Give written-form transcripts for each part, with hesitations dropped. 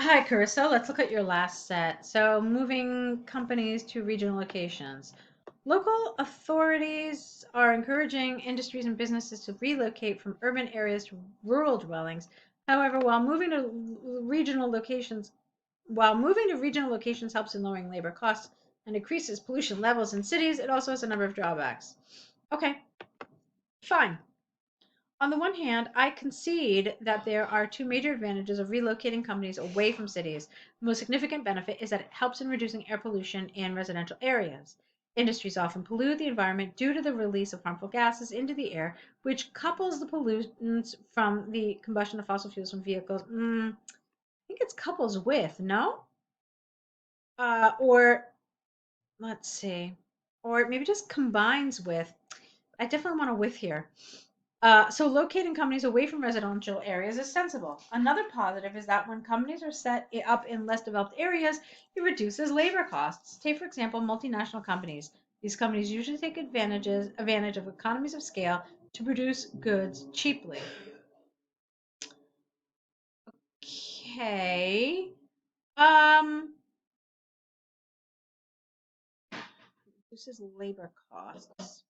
Hi, Carissa. Let's look at your last set. So, moving companies to regional locations. Local authorities are encouraging industries and businesses to relocate from urban areas to rural dwellings. However, while moving to regional locations helps in lowering labor costs and decreases pollution levels in cities, it also has a number of drawbacks. Okay, fine. On the one hand, I concede that there are two major advantages of relocating companies away from cities. The most significant benefit is that it helps in reducing air pollution in residential areas. Industries often pollute the environment due to the release of harmful gases into the air, which couples the pollutants from the combustion of fossil fuels from vehicles. I think it's couples with, no? Or let's see, or maybe just combines with. I definitely want a with here. So locating companies away from residential areas is sensible. Another positive is that when companies are set up in less developed areas, it reduces labor costs. Take, for example, multinational companies. These companies usually take advantage of economies of scale to produce goods cheaply. Okay. Um, reduces labor costs.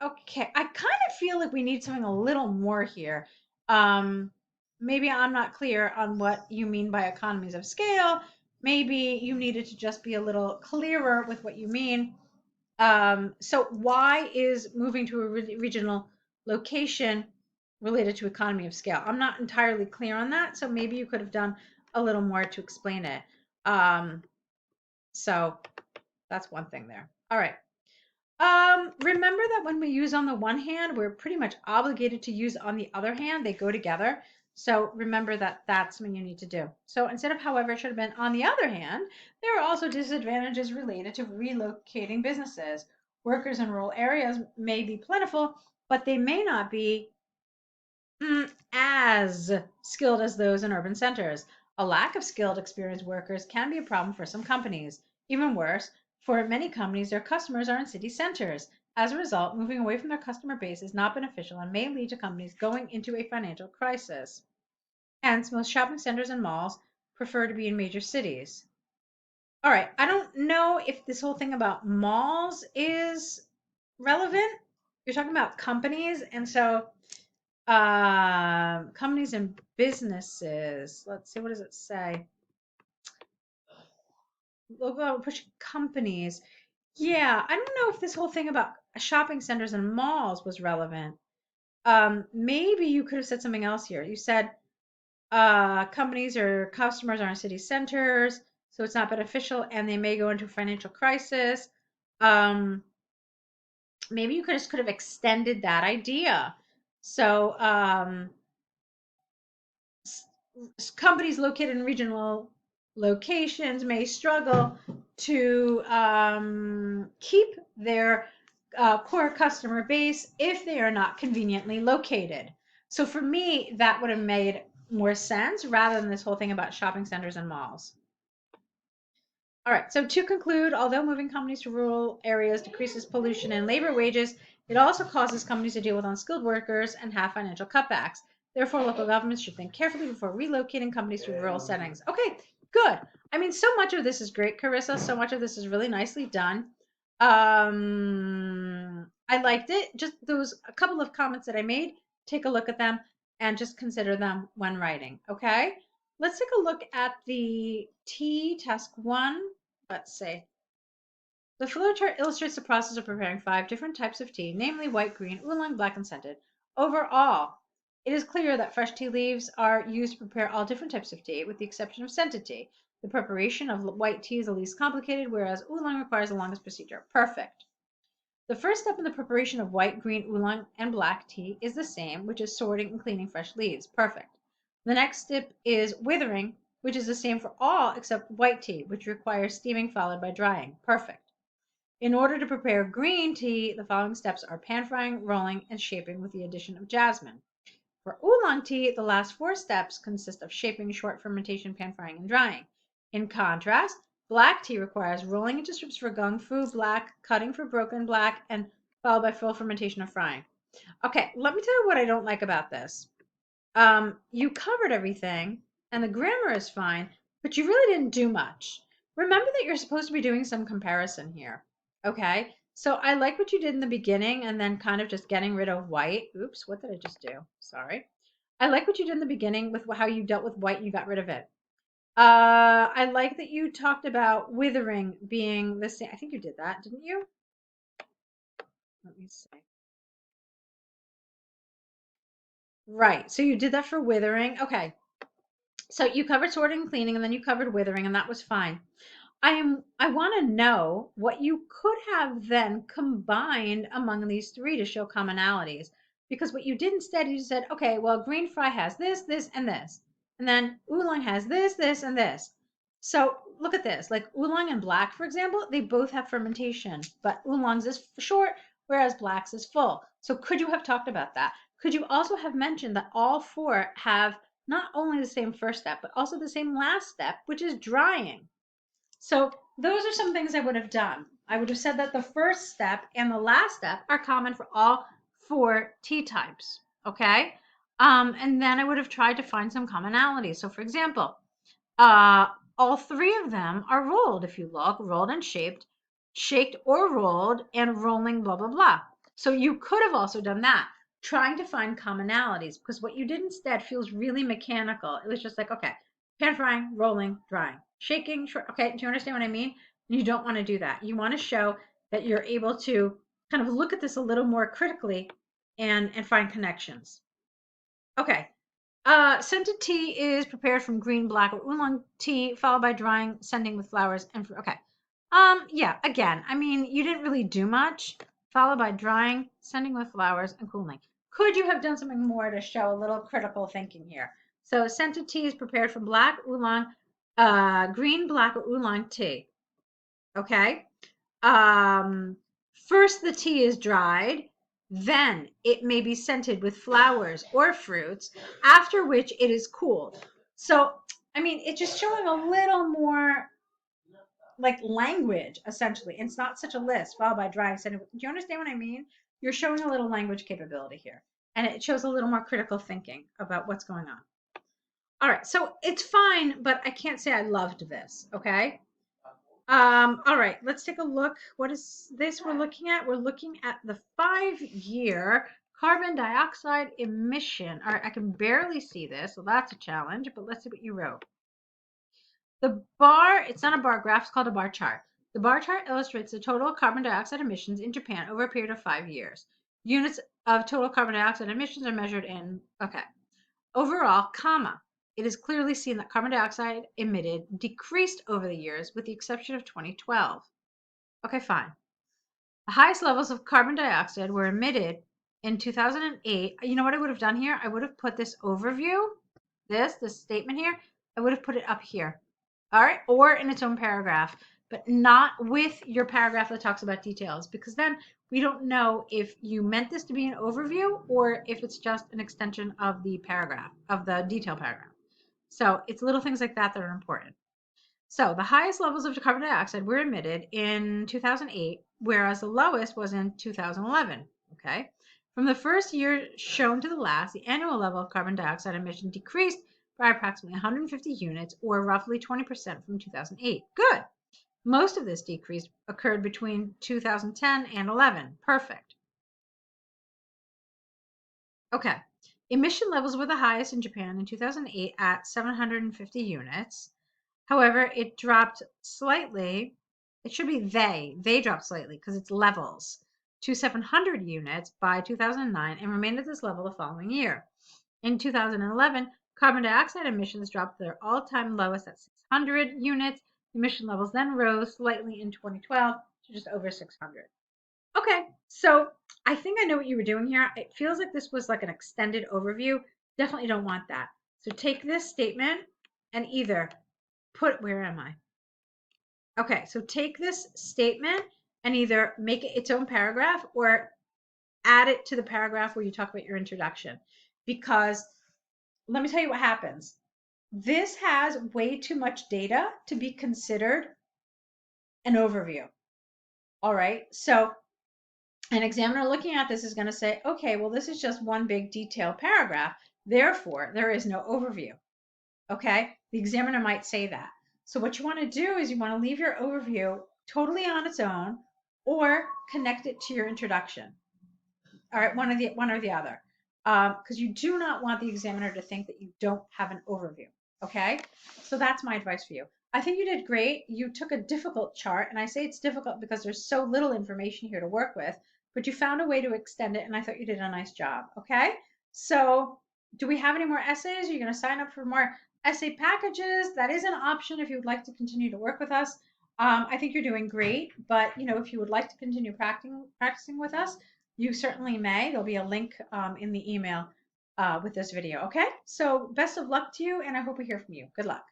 Okay, I kind of feel like we need something a little more here. Um, Maybe I'm not clear on what you mean by economies of scale. Maybe you needed to just be a little clearer with what you mean. So why is moving to a regional location related to economy of scale? I'm not entirely clear on that, so maybe you could have done a little more to explain it. Um, so that's one thing there. All right. Remember that when we use on the one hand, we're pretty much obligated to use on the other hand. They go together. So remember that that's something you need to do. So instead of however, it should have been on the other hand, there are also disadvantages related to relocating businesses. Workers in rural areas may be plentiful, but they may not be as skilled as those in urban centers. A lack of skilled, experienced workers can be a problem for some companies. Even worse, for many companies, their customers are in city centers. As a result, moving away from their customer base is not beneficial and may lead to companies going into a financial crisis. Hence, most shopping centers and malls prefer to be in major cities. All right, I don't know if this whole thing about malls is relevant. You're talking about companies, and so companies and businesses. Let's see, what does it say? Local push companies. Yeah, I don't know if this whole thing about shopping centers and malls was relevant. Maybe you could have said something else here. You said companies or customers are in city centers, so it's not beneficial, and they may go into a financial crisis. Um, Maybe you could have extended that idea. So companies located in regional locations may struggle to keep their core customer base if they are not conveniently located. So for me, that would have made more sense rather than this whole thing about shopping centers and malls. All right, so to conclude, although moving companies to rural areas decreases pollution and labor wages, it also causes companies to deal with unskilled workers and have financial cutbacks. Therefore, local governments should think carefully before relocating companies to rural settings. Okay, good. I mean, so much of this is great, Carissa. So much of this is really nicely done. I liked it. Just those a couple of comments that I made, take a look at them and just consider them when writing. Okay? Let's take a look at the T task one. Let's see. The flowchart illustrates the process of preparing 5 different types of tea, namely white, green, oolong, black, and scented. Overall, it is clear that fresh tea leaves are used to prepare all different types of tea, with the exception of scented tea. The preparation of white tea is the least complicated, whereas oolong requires the longest procedure. Perfect. The first step in the preparation of white, green, oolong, and black tea is the same, which is sorting and cleaning fresh leaves. Perfect. The next step is withering, which is the same for all except white tea, which requires steaming followed by drying. Perfect. In order to prepare green tea, the following steps are pan frying, rolling, and shaping with the addition of jasmine. For oolong tea, the last 4 steps consist of shaping, short fermentation, pan frying, and drying. In contrast, black tea requires rolling into strips for gung fu black, cutting for broken black, and followed by full fermentation or frying. Okay, let me tell you what I don't like about this. You covered everything, and the grammar is fine, but you really didn't do much. Remember that you're supposed to be doing some comparison here. Okay. So I like what you did in the beginning and then kind of just getting rid of white. Oops, what did I just do? Sorry. I like what you did in the beginning with how you dealt with white and you got rid of it. I like that you talked about withering being the same. I think you did that, didn't you? Let me see. Right. So you did that for withering. Okay. So you covered sorting and cleaning, and then you covered withering, and that was fine. I want to know what you could have then combined among these three to show commonalities. Because what you did instead, you said, okay, well, green fry has this, this, and this. And then oolong has this, this, and this. So look at this. Like oolong and black, for example, they both have fermentation, but oolong's is short, whereas black's is full. So could you have talked about that? Could you also have mentioned that all four have not only the same first step, but also the same last step, which is drying? So those are some things I would have done. I would have said that the first step and the last step are common for all four tea types. Okay. And then I would have tried to find some commonalities. So for example, uh, all three of them are rolled. If you look, rolled and shaped, shaked or rolled, and rolling, blah, blah, blah. So you could have also done that, trying to find commonalities, because what you did instead feels really mechanical. It was just like, okay, pan frying, rolling, drying, shaking. Okay, do you understand what I mean? You don't want to do that. You want to show that you're able to kind of look at this a little more critically and find connections. Okay, scented tea is prepared from green, black, or oolong tea, followed by drying, scenting with flowers and fruit. Okay. Yeah, again, I mean, you didn't really do much, followed by drying, scenting with flowers, and cooling. Could you have done something more to show a little critical thinking here? So scented tea is prepared from black, oolong, green, black, or oolong tea. Okay. Um, First the tea is dried, then it may be scented with flowers or fruits, after which it is cooled. So, I mean, it's just showing a little more like language, essentially. It's not such a list, followed by drying, scented. Do you understand what I mean? You're showing a little language capability here, and it shows a little more critical thinking about what's going on. All right, so it's fine, but I can't say I loved this, okay? All right, let's take a look. What is this we're looking at? We're looking at the 5-year carbon dioxide emission. All right, I can barely see this, so that's a challenge, but let's see what you wrote. The bar, it's not a bar graph, it's called a bar chart. The bar chart illustrates the total carbon dioxide emissions in Japan over a period of 5 years. Units of total carbon dioxide emissions are measured in, okay. Overall, comma, it is clearly seen that carbon dioxide emitted decreased over the years, with the exception of 2012. Okay, fine. The highest levels of carbon dioxide were emitted in 2008. You know what I would have done here? I would have put this overview, this statement here, I would have put it up here. All right, or in its own paragraph, but not with your paragraph that talks about details, because then we don't know if you meant this to be an overview or if it's just an extension of the paragraph, of the detail paragraph. So it's little things like that that are important. So the highest levels of carbon dioxide were emitted in 2008, whereas the lowest was in 2011. Okay. From the first year shown to the last, the annual level of carbon dioxide emission decreased by approximately 150 units, or roughly 20% from 2008. Good. Most of this decrease occurred between 2010 and 11. Perfect. Okay. Emission levels were the highest in Japan in 2008 at 750 units. However, it dropped slightly. It should be they dropped slightly because it's levels to 700 units by 2009 and remained at this level the following year. In 2011, carbon dioxide emissions dropped to their all-time lowest at 600 units. Emission levels then rose slightly in 2012 to just over 600. Okay, so I think I know what you were doing here. It feels like this was like an extended overview. Definitely don't want that. So take this statement and either where am I? Okay, so take this statement and either make it its own paragraph or add it to the paragraph where you talk about your introduction. Because let me tell you what happens. This has way too much data to be considered an overview. All right, so an examiner looking at this is going to say, okay, well, this is just one big detailed paragraph. Therefore, there is no overview. Okay, the examiner might say that. So what you want to do is you want to leave your overview totally on its own or connect it to your introduction. All right, one or the other, because you do not want the examiner to think that you don't have an overview. Okay, so that's my advice for you. I think you did great. You took a difficult chart, and I say it's difficult because there's so little information here to work with, but you found a way to extend it, and I thought you did a nice job. Okay, so do we have any more essays? Are you going to sign up for more essay packages? That is an option if you would like to continue to work with us. I think you're doing great, but if you would like to continue practicing with us, you certainly may. There'll be a link in the email with this video. Okay, so best of luck to you, and I hope we hear from you. Good luck.